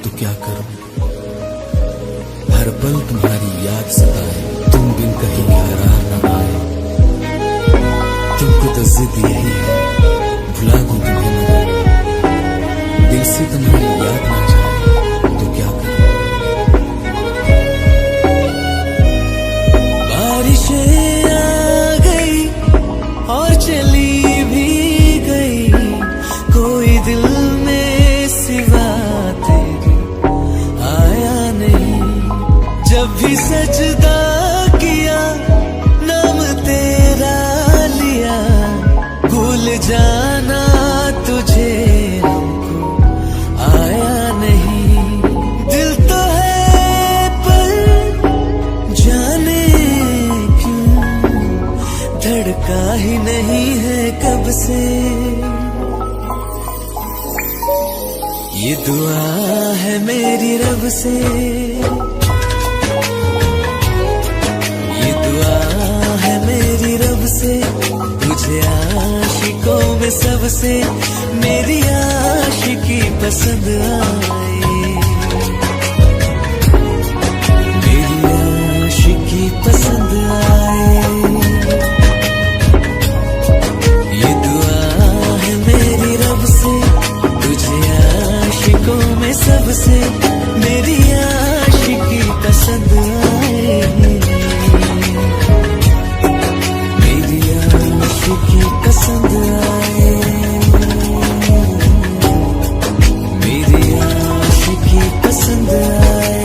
तो क्या करूं। हर पल तुम्हारी याद सताए, तुम बिन कहीं करार न आए। तुमको तो जिद यही है भुला दूं तुम्हें, मगर दिल से तुम्हारी याद ना जाए तो क्या करूं। बारिशें आ गई और चली भी गई, कोई दिल में सिवा तेरे आया नहीं। जब भी सजदा किया नाम तेरा लिया, भूल जाना तुझे हमको आया नहीं। दिल तो है पर जाने क्यों धड़का ही नहीं है कब से। ये दुआ है मेरी रब से, ये दुआ है मेरी रब से, तुझे आशिकों में सबसे मेरी आशिकी पसंद आए, मेरी आशिकी पसंद आए। ये दुआ है मेरी रब से, तुझे आशिकों में सबसे मेरी आशिकी पसंद आए, मेरी आशिकी पसंद आए, मेरी आशिकी पसंद आए।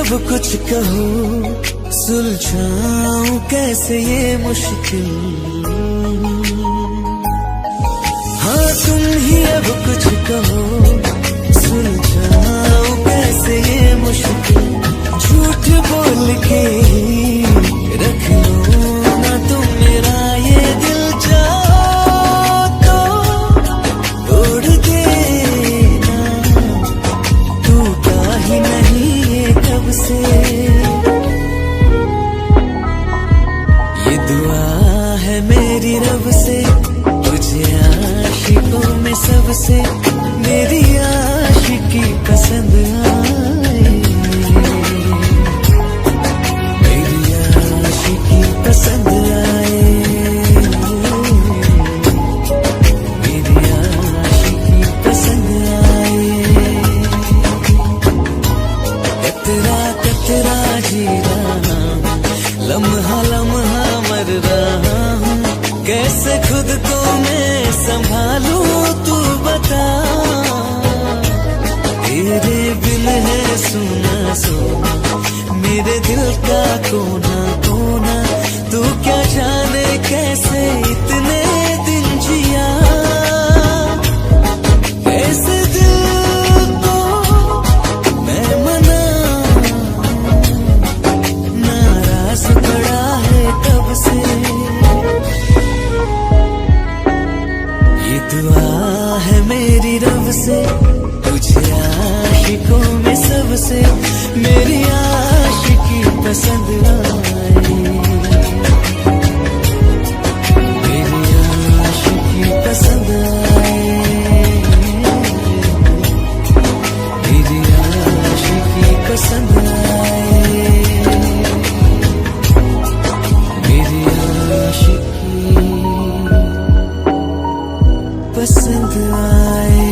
अब कुछ कहो सुलझाऊं कैसे ये मुश्किल, हाँ तुम ही अब कुछ कहो सुलझाऊं कैसे ये मुश्किल। झूठ बोल के रख लो ना तुम मेरा ये दिल, जाओ तो तोड़ देना, टूटा ही नहीं कब से। ये दुआ है मेरी रब से, तुझे आशिकों में सबसे मेरी आशिकी पसंद आए, मेरी आशिकी पसंद आए, मेरी आशिकी पसंद आए। कतरा कतरा जी रहा हूँ, लम्हा लम्हा मर रहा हूँ, कैसे खुद को मैं संभालूं तू बता। तेरे बिन है सुना सुना मेरे दिल का कोना कोना, तू क्या जाने कैसे इतने दिन जिया। कैसे दिल को मैं मना, नाराज पड़ा है कब से। ये दुआ है मेरी रब से, तुझे आशिकों में सबसे मेरी आशिकी पसंद आए, मेरी आशिकी पसंद आए, मेरी आशिकी पसंद आए, मेरी आशिकी पसंद आए।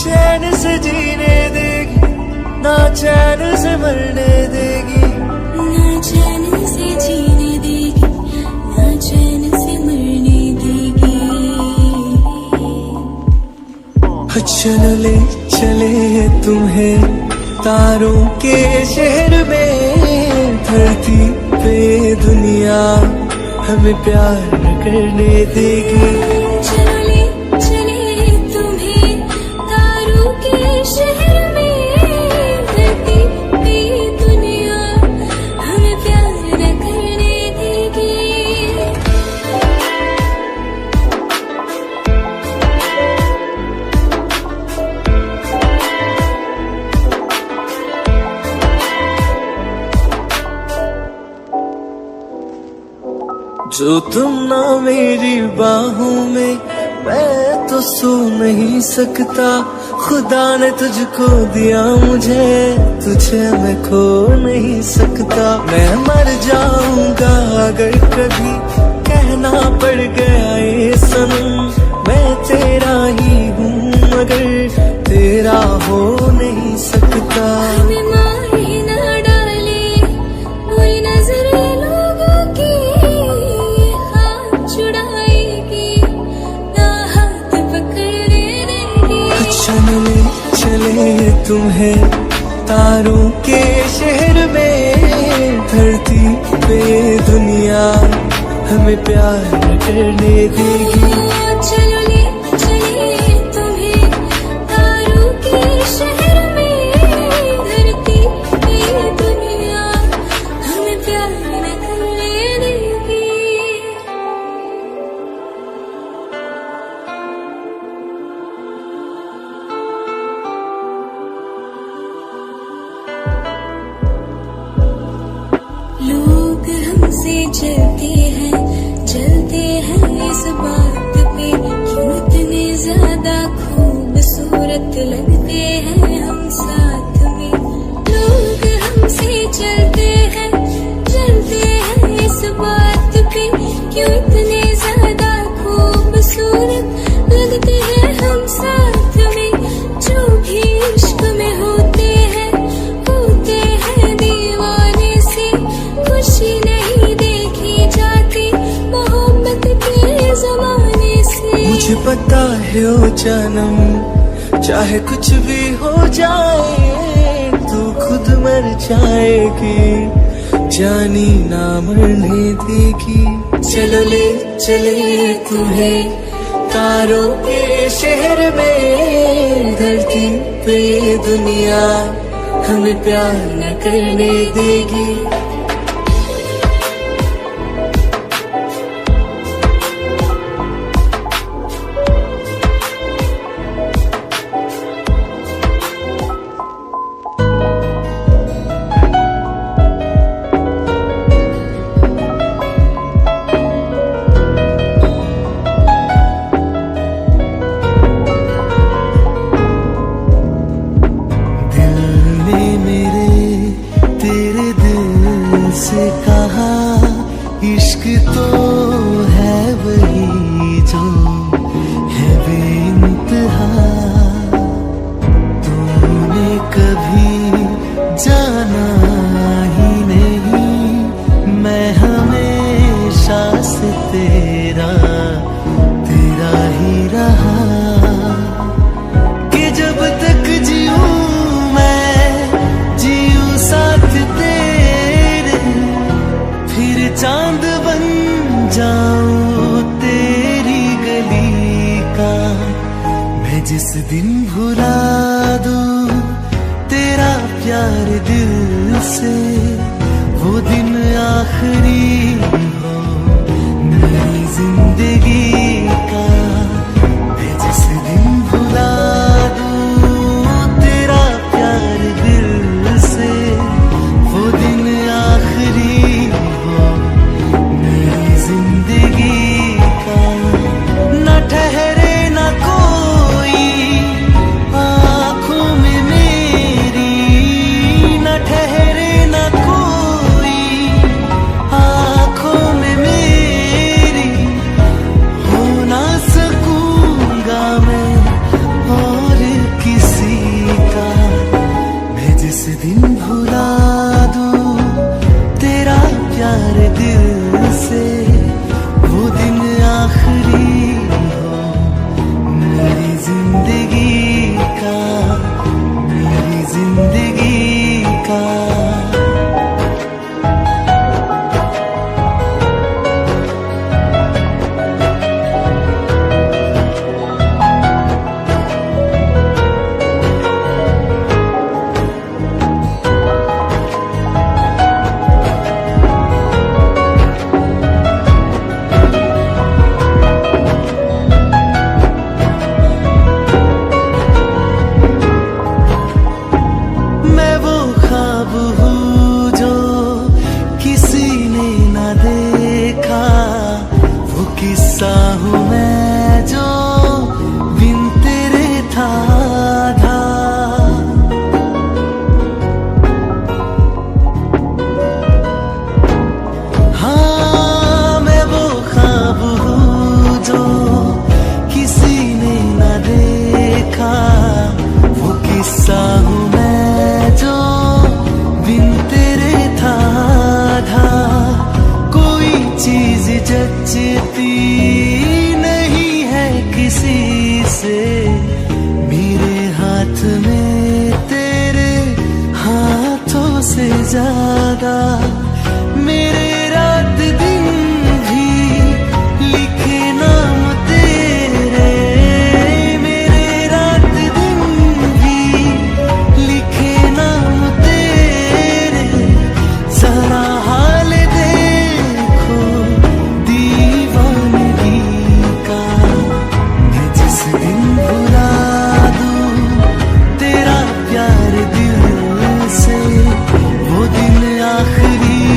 चैन से जीने देगी ना चैन से मरने देगी, ना चैन से जीने देगी ना चैन से मरने देगी। चलो ले चले तुम्हें तारों के शहर में, धरती पे दुनिया हमें प्यार करने देगी। चलो ले चले तुम्हें तारों के शहर में, धरती पे दुनिया हमें प्यार करने देगी। जो तुम ना मेरी बाहों में, मैं तो सो नहीं सकता। खुदा ने तुझको दिया मुझे, तुझे मैं खो नहीं सकता। मैं मर जाऊंगा अगर कभी कहना पड़ गया ये सनम, मैं तेरा ही हूँ मगर तेरा हो नहीं सकता। हमें मार ही ना डाले कोई नजर लोगों की, हाथ छुड़ाएगी ना हाथ पकड़ने देगी। चले चले तुम्हें तारों के शहर में, धरती पे दुनिया हमें प्यार करने देगी। चलो ले चले तुम्हें तारों के शहर में, धरती पे दुनिया हमें प्यार करने देगी। लोग हमसे चलते हैं इस बात पे, क्यों इतने ज्यादा खूबसूरत लगते हैं हम साथ में। लोग हमसे चलते हैं इस बात पे, क्यों इतने ज्यादा खूबसूरत लगते हैं हम साथ में। जो भी इश्क में होते हैं दीवाने से, खुशी नहीं देखी जाती मोहब्बत के जमाने से। मुझे पता है ओ जानम, चाहे कुछ भी हो जाए, तू खुद मर जाएगी, जानी ना मरने देगी। चलो ले चले तुम्हें तारों के शहर में, धरती पे दुनिया हमें प्यार न करने देगी। से कहा इश्क तो है वही जो है बेइंतहा, तूने कभी जाना ही नहीं, मैं हमेशा से तेरा ही रहा। कि जब तक जीऊं मैं जीऊं साथ तेरे, फिर चांद बन जाऊं तेरी गली का। मैं जिस दिन भुला दूं तेरा प्यार दिल से, वो दिन आखिरी हो मेरी जिंदगी का। मैं जिस दिन भुला दूं तेरा प्यार दिल से, वो दिन आखिरी हो मेरी जिंदगी का। न ठहरे न कोई आँखों में मेरी, न किस्सा हूँ मैं जो बिन तेरे था था। हाँ मैं वो ख्वाब हूँ जो किसी ने न देखा, वो किस्सा हूँ मैं जो बिन तेरे था था। कोई चीज जचती नहीं है किसी से, मेरे हाथ में तेरे हाथों से ज्यादा। मेरे रात दिन भी लिखे नाम तेरे, मेरे रात दिन भी लिखे नाम तेरे। जरा हाल देखो दीवानगी का, मैं जिस दिन भुला दूं तेरा प्यार दिल से, वो दिन आखिरी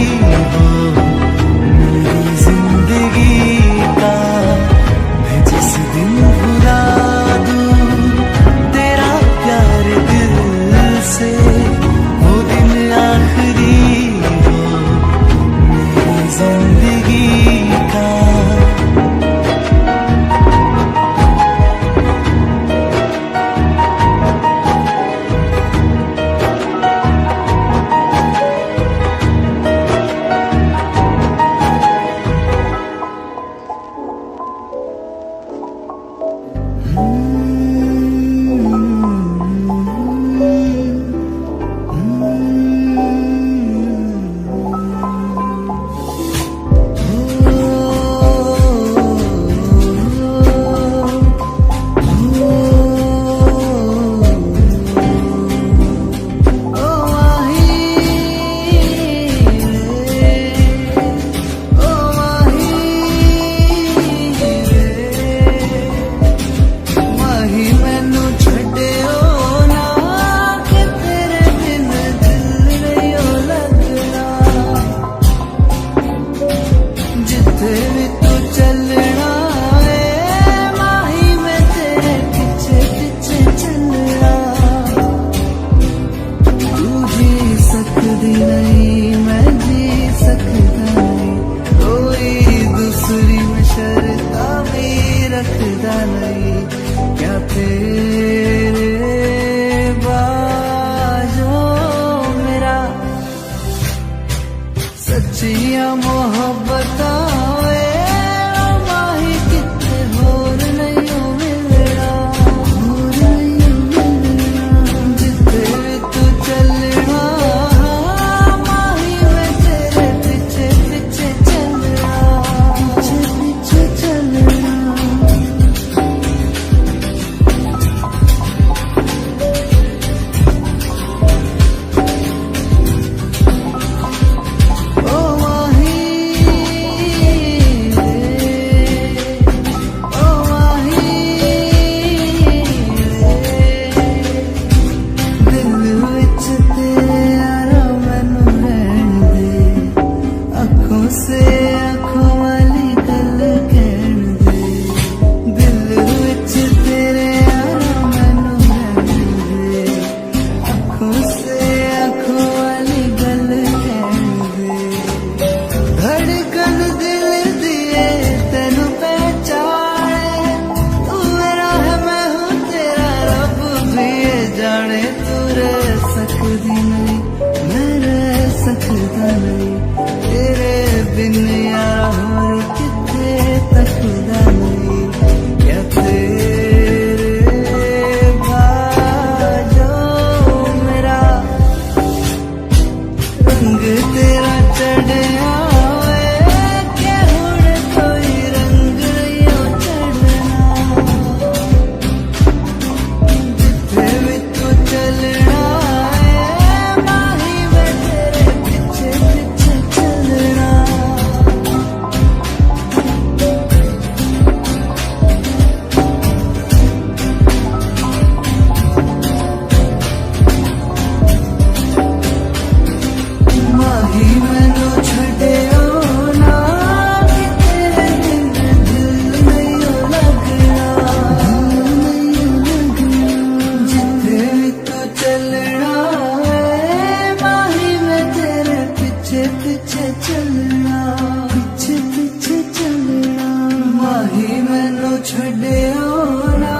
मैनू छड्डियो ना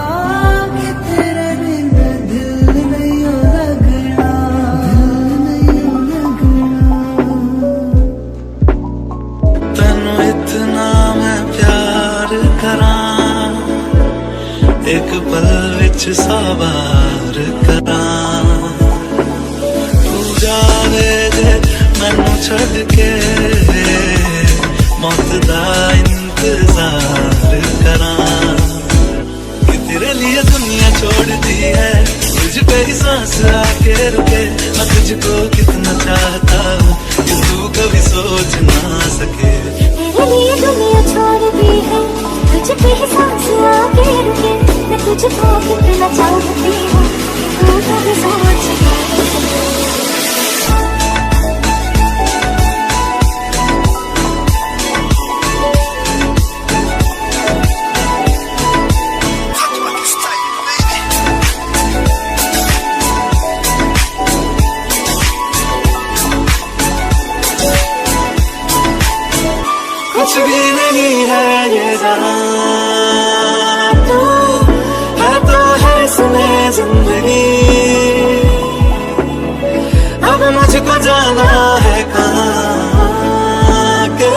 कि तेरे बिन दिल नहीं लगना, दिल नहीं लगना। तैनू इतना मैं प्यार करां, एक पल विच सवार करां। तू जावे जे मैनू छड्ड के मौत दा इंतजार करां। कि तेरे लिए दुनिया छोड़ दी है, तुझ पे ही सांस आके रुके। मैं तुझको कितना चाहता हूँ कि तू कभी सोच ना सके। तेरे लिए दुनिया छोड़ दी है, तुझ पे ही सांस आके रुके। मैं तुझको कितना चाहती हूँ कि तू कभी सोच ना सके। कुछ भी नहीं है ये जहां, तू है तो है इसमें जिंदगी। अब मुझको जाना है कहाँ के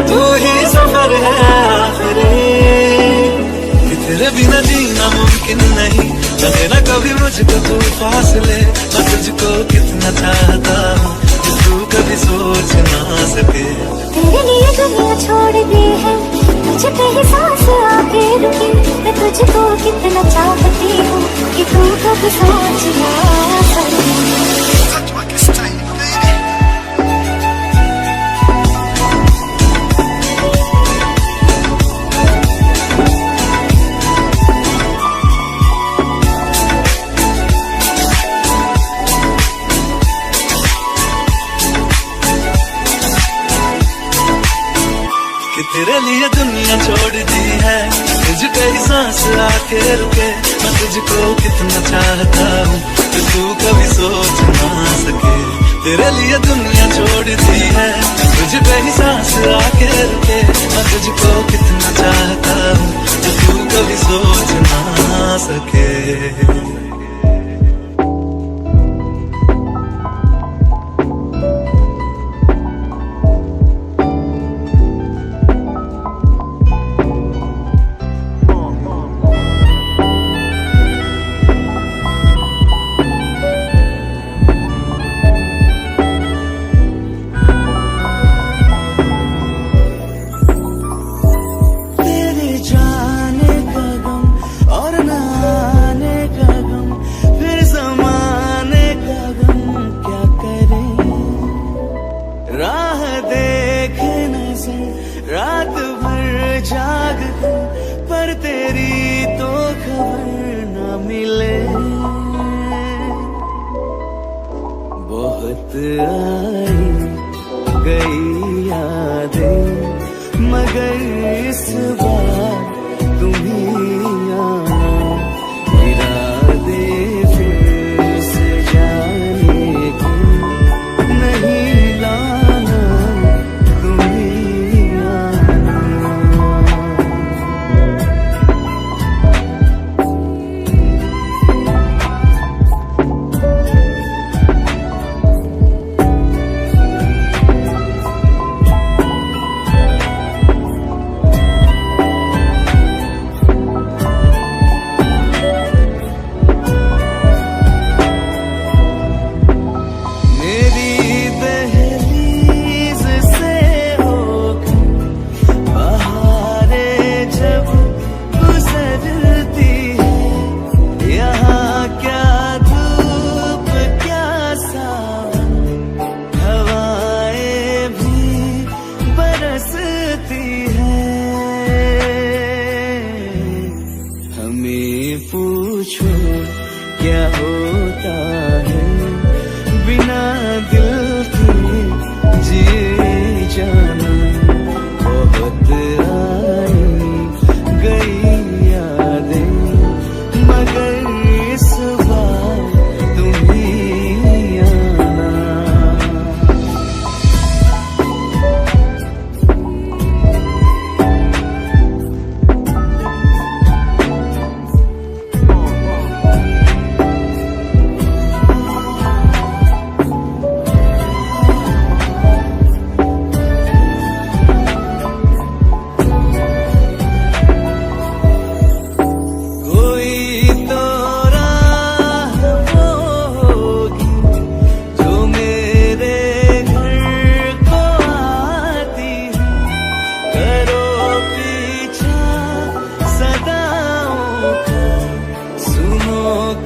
तू ही सफर है आखिरी। कि तेरे बिना जीना मुमकिन नहीं, लगे ना कभी मुझको तू फासले। मैं तुझको कितना चाहता हूँ कि तू कभी सोच ना सके। तेरे लिए दुनिया छोड़ दी है, तुझ पे ही सांस आके रुकी। मैं तुझको कितना चाहती हूँ कि तू कभी सोच ना सके। कि तेरे लिए दुनिया छोड़ दी है, तुझ पे ही सांस आके रुके। मैं तुझको कितना चाहता हूँ कि तू कभी सोच ना सके। तेरे लिए दुनिया छोड़ दी है, तुझ पे ही सांस आके रुके। मैं तुझको कितना चाहता हूँ कि तू कभी सोच ना सके। राह देख नजर रात भर जाग कर, पर तेरी तो खबर न मिले। बहुत आई गई यादें मगर इस बार तुम्हीं आना। इरादे फिर से जाने की नहीं लाना, तुम्हीं आना। पूछो क्या होता है बिना दिल के जिए जाना। बहुत आई गई यादें मगर इस बार तुम्हीं आना।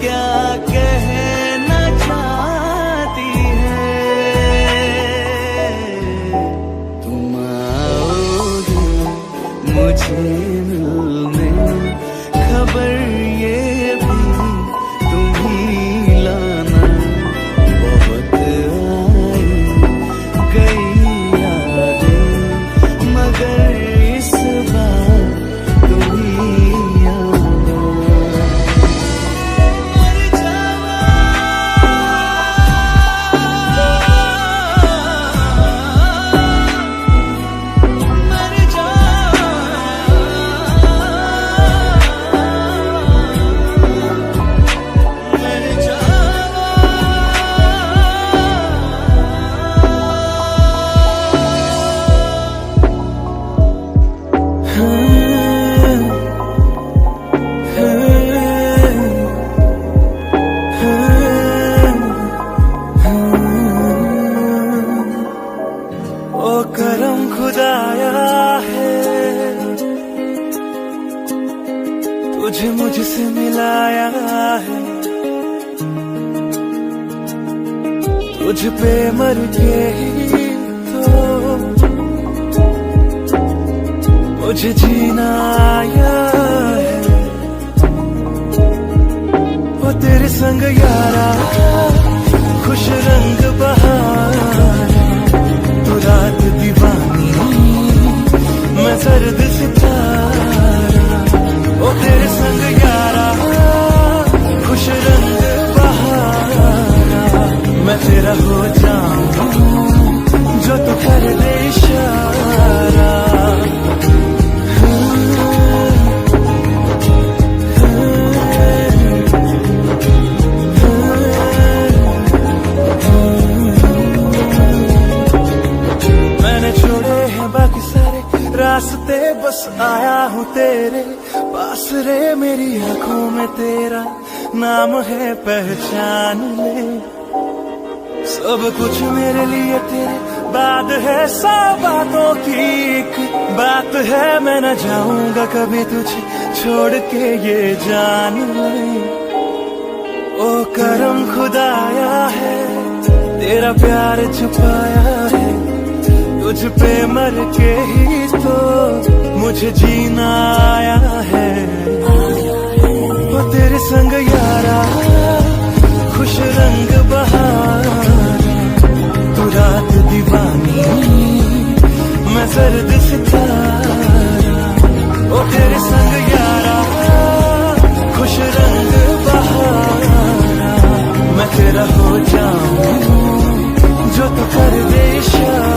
क्या कहना चाहती है। तुम आओगे मुझे मिलने, खबर ये भी तुम ही लाना। बहुत आई गई यादें, मगर इस बार तुम ही आना। ओ करम खुदाया है, तुझे मुझसे मिलाया है। तुझ पे मर के ही तो मुझे जीना आया है। ओ तेरे संग यारा खुश रंग बहारा, तू रात दीवानी मैं सर्द सितारा। ओ तेरे संग यारा खुश रंग बहारा, मैं तेरा हो जाऊं जो तू कर दे इशारा। रास्ते बस आया हूँ तेरे पास रे, मेरी आंखों में तेरा नाम है पहचान ले। सब कुछ मेरे लिए तेरे बाद है, सौ बातों की एक बात है, मैं न जाऊंगा कभी तुझे छोड़ के ये जान ले। ओ करम खुदाया है, तेरा प्यार छुपाया है। तुझ पे मर के ही तो मुझे जीना आया है। वो तेरे संग यारा खुश रंग बहारा, तू रात दीवानी मैं सर्द सितारा। वो तेरे संग यारा खुश रंग बहारा, मैं तेरा हो जाऊं जो तू कर दे इशारा।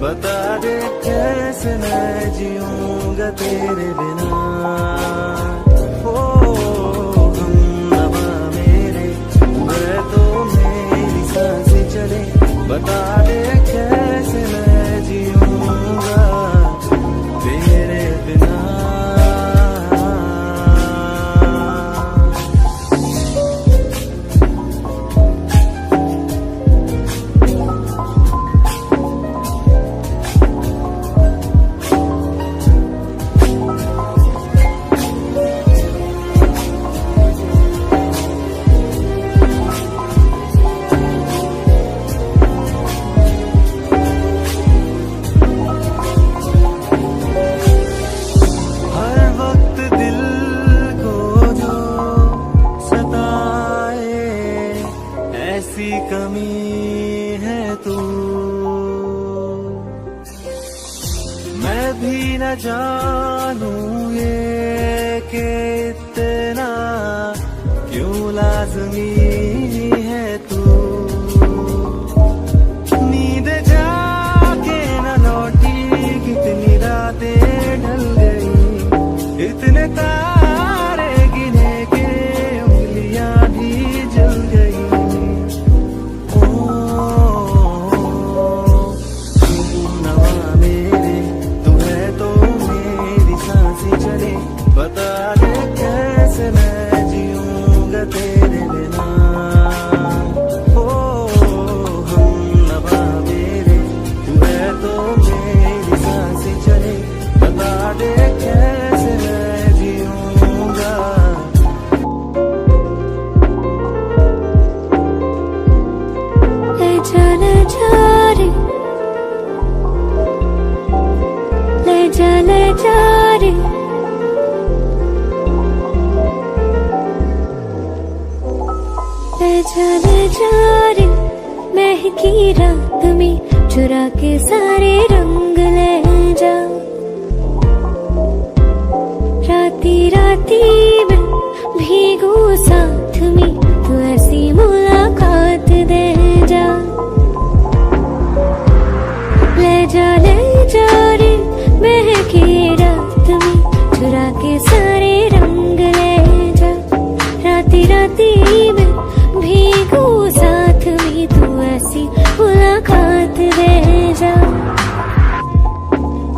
बता दे कैसे मैं जीऊंगा तेरे बिना। ओ हमनवा मेरे, मैं तो मेरी सांसें चले, बता दे कैसे मैं जीऊंगा सी कमी है तू। मैं भी न जानूं ये कि इतना क्यों लाज़मी है तू। नींद जाके न लौटी कितनी रातें ढल गई, इतने तारे गिने के उंगलियां भी जल गई। ओ नवा मेरे तू है तो मेरी सांसें चले, बता दे कैसे मैं जीऊंगा तेरे बिना। ओ हम नवा मेरे तू है तो मेरी सांसें चले, बता दे कैसे मैं जीऊंगा। ले जा रे, ले जा रे, ले जा रे, महकी रात में चुरा के सारे रंग ले जा। राती राती में भीगू साथ में तू ऐसी मुलाकात दे जा। ले जा रे, महकी रात में चुरा के सारे रंग ले जा। राती राती में भीगू साथ में तू ऐसी मुलाकात दे जा।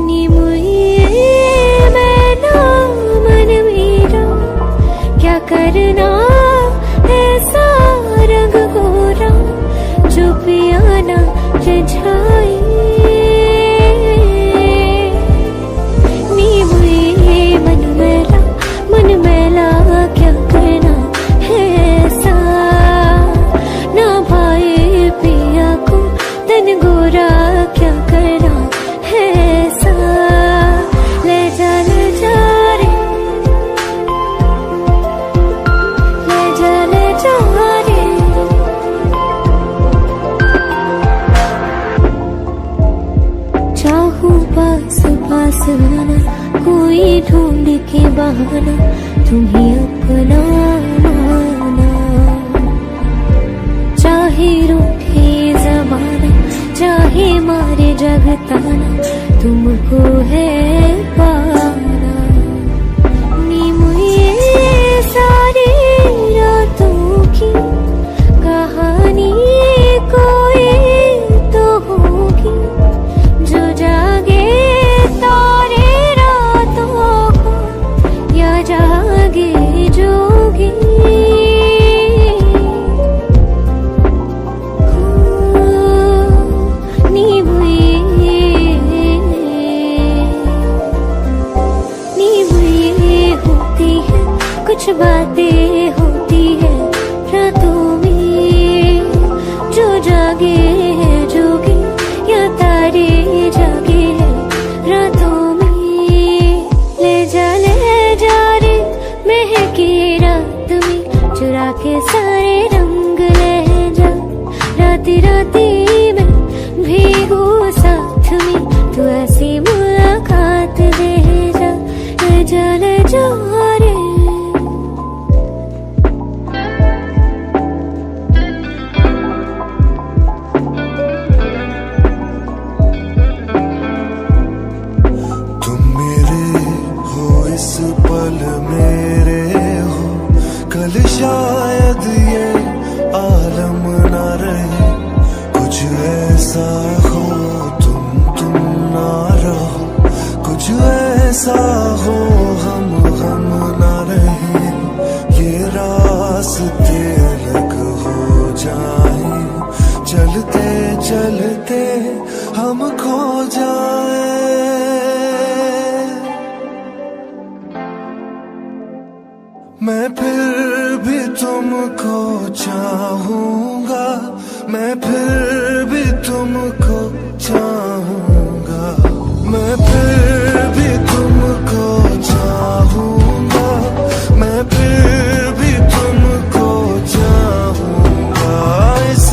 नी मुझे मैं ना मन मेरा क्या करना ऐसा रंग गोरा जो पियाना रिझाए। नी मुझे मन मैला क्या करना है ऐसा, ना भाई पिया को तन गोरा क्या करना है ऐसा। ले जा रे, ले जा रे, चाहूं पास पास आना, कोई ढूंढ के बहाना तुम्हें अपना माना। चाहे रूठे ज़माना, चाहे मारे जगताना, तुमको है पाना। नी मुझे सारी रातों की कहानी कोई तो होगी, जो जागे तारे रातों को या जागे जोगी। कुछ बातें होती है रातों में, जो जागे है जोगी या तारे जागे है रातों में। ले जा रे, महकी रात में चुरा के सारे रंग ले जा। राती राती में भीगू साथ में तू ऐसी मुलाकात दे जा। ले जा रे, पल मेरे हो, कल शायद ये आलम न रहे। कुछ ऐसा हो तुम ना रहो, कुछ ऐसा हो हम ना रहे। ये रास्ते अलग हो जाए, चलते चलते हम खो जाए। मैं फिर भी तुमको चाहूंगा, मैं फिर भी तुमको चाहूंगा, मैं फिर भी तुमको चाहूंगा, मैं फिर भी तुमको चाहूंगा। इस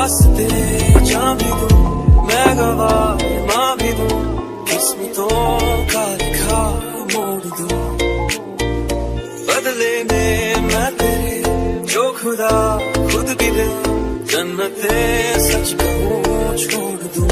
वास्ते जान भी दूं, मैं गवाह मां भी दूं, किस्मतों का लिखा मोड़ दूं। बदले में मैं तेरे जो खुदा खुद भी दे, जन्नते सच कहूँ छोड़ दूं।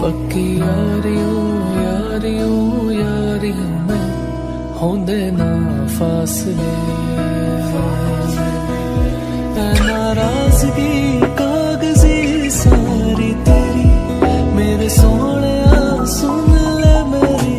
पक्की यारियों में होंदे ना फासले, नाराजगी कागजी सारी तेरी मेरे सोने सुन ले मेरी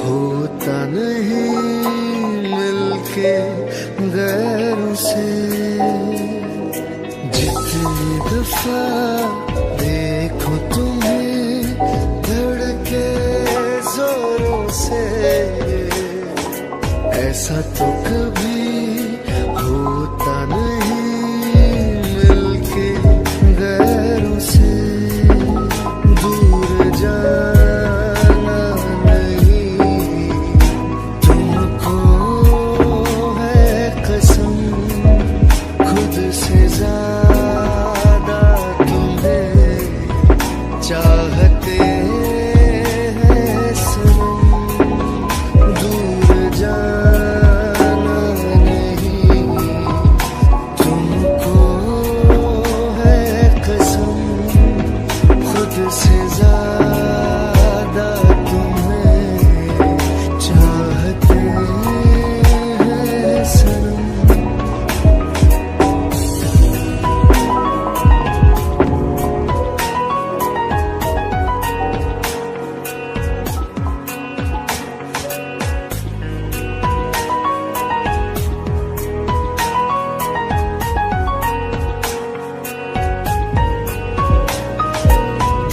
होता नहीं मिलके गैरों से। जितनी दफा देखो तुम्हें धड़के जोरों से, ऐसा तो कभी होता नहीं मिलके गैरों से। दूर जाना नहीं तुमको है कसम, खुद से ज्यादा तुम्हें चाहते हैं सनम। दूर जाना नहीं तुमको है कसम, खुद से ज्यादा तुम्हें चाहते हैं सनम।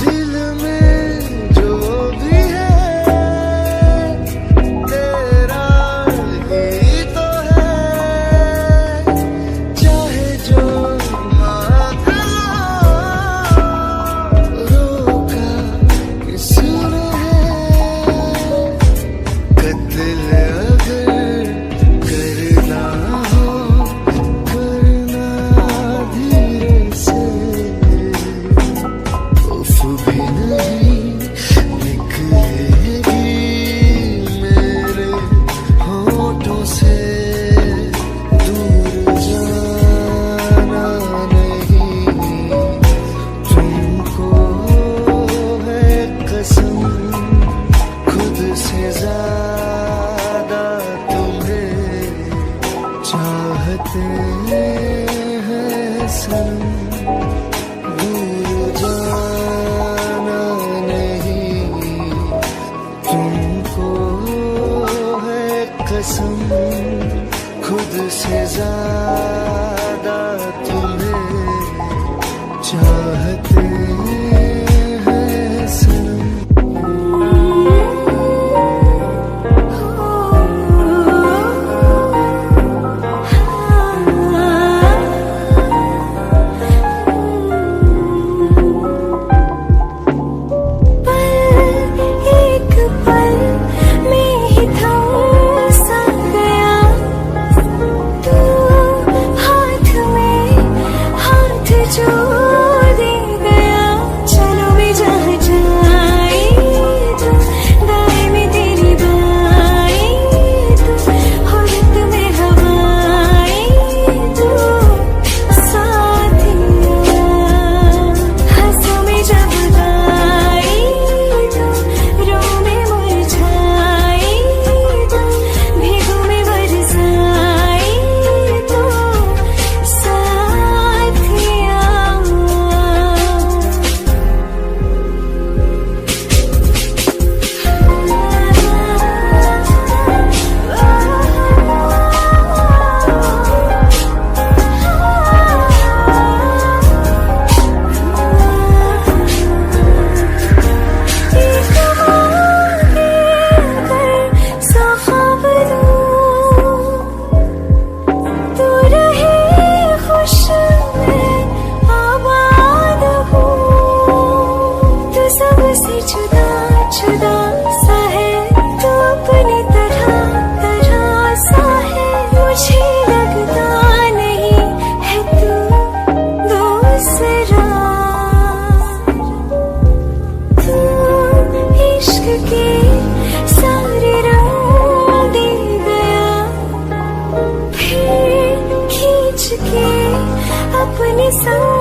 दिल में जो भी है तेरा ही तो है, चाहे जो मांग लो रोका किसने है। कत्ल अगर करना हो करना धीरे से, उफ भी नहीं निकलेगी मेरे होठों से। दूर जाना नहीं तुमको है कसम, खुद से ज्यादा तुम्हें चाहते हैं सनम। दूर जाना नहीं तुमको है कसम, खुद से ज्यादा तुम्हें चाहते हैं सनम। एक पल में ही थम सा गया तू, हाथ में हाथ जो दे गया। चलो भी जहाँ जाए तू, दाएं में तेरी बाएं तू, होरत में हवाएं तू, साथिया हंसों में जब गाए तू, रो में मुरझाए तू, भीगों में बरसाए तू, साथिया। तू रहे खुश मैं आबाद हूँ, तू सबसे जुदा जुदा सा है, तू अपनी तरह तरह सा है। मुझे लगता नहीं है तू दूसरा, तू इश्क के सारे रंग दे गया, फिर खींच के अपने संग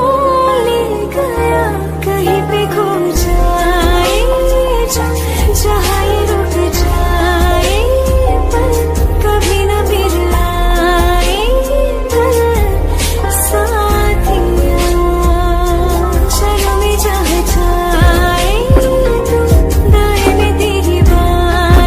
ले गया। कहीं पे खो जाए जहाँ ये रुक जाए, पर कभी न फिर आए पल साथिया। चलो मैं जहाँ जाए तू, दाएं में तेरी बाएं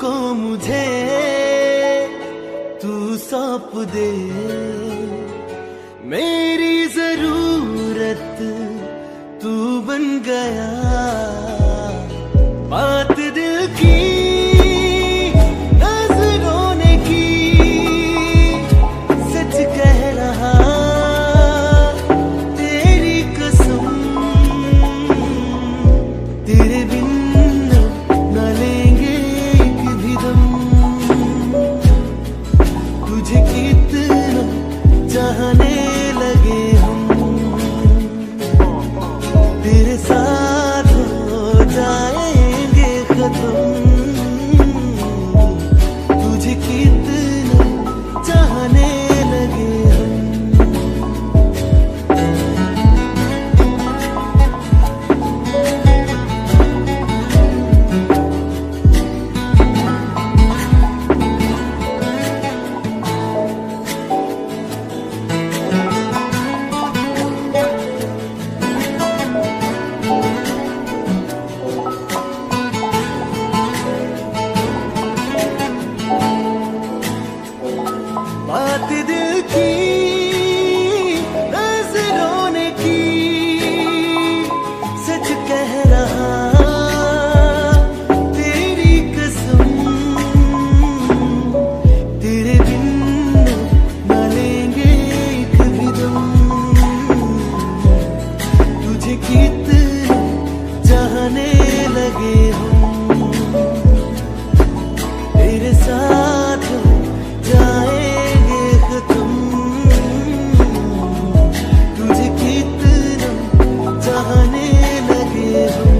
को मुझे तू सौंप दे, मेरी जरूरत तू बन गया। बात दिल की नजरों ने की, सच कह रहा तेरी कसम, तेरे बिन न लेंगे एक भी दम। तुझे कितना चाहने लगे हम, तेरे साथ हो जाएंगे खत्म। तुझे कितना चाहने लगे हम। बात दिल की नजरों ने की, सच कह रहा तेरी कसम, तेरे बिन न लेंगे एक भी दम। तुझे कितना चाहने लगे हम, तेरे साथ जाएंगे खत्म। तुझे कितना चाहने लगे हम,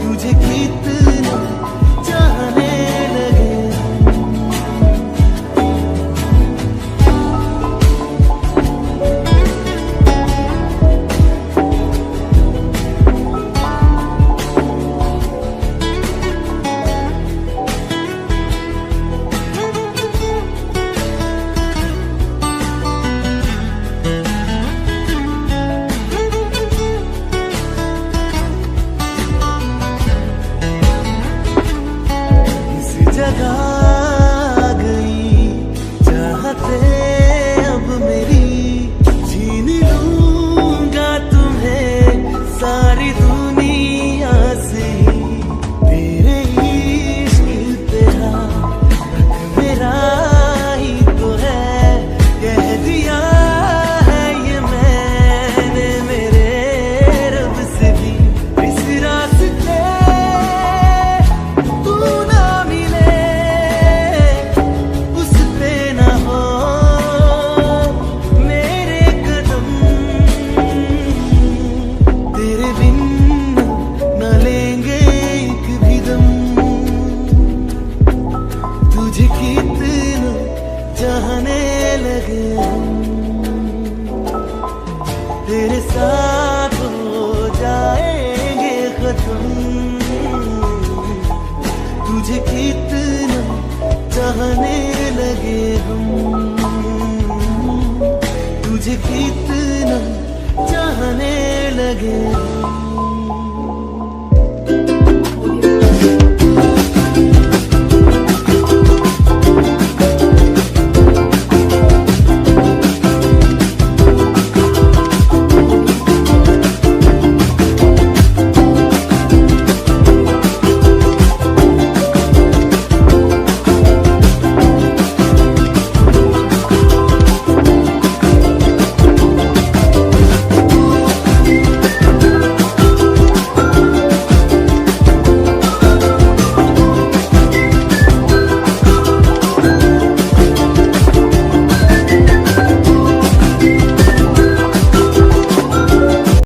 तुझे कितना चाहने लगे हम। जगा गई चाहते अब मेरी, छीन लूंगा तुम्हें सारी दुनिया से। तेरे इश्क पे हाथ मेरा ही तो है, कह दिया है ये मैंने मेरे रब से भी। इस रास्ते तू ना मिले, उस पे ना हो मेरे कदम। तेरे बिन न लेंगे एक भी दम। तुझे कितना चाहने लगे हम, तेरे साथ हो जाएंगे खत्म। तुझे कितना चाहने लगे हम, तुझे कितना चाहने लगे हम।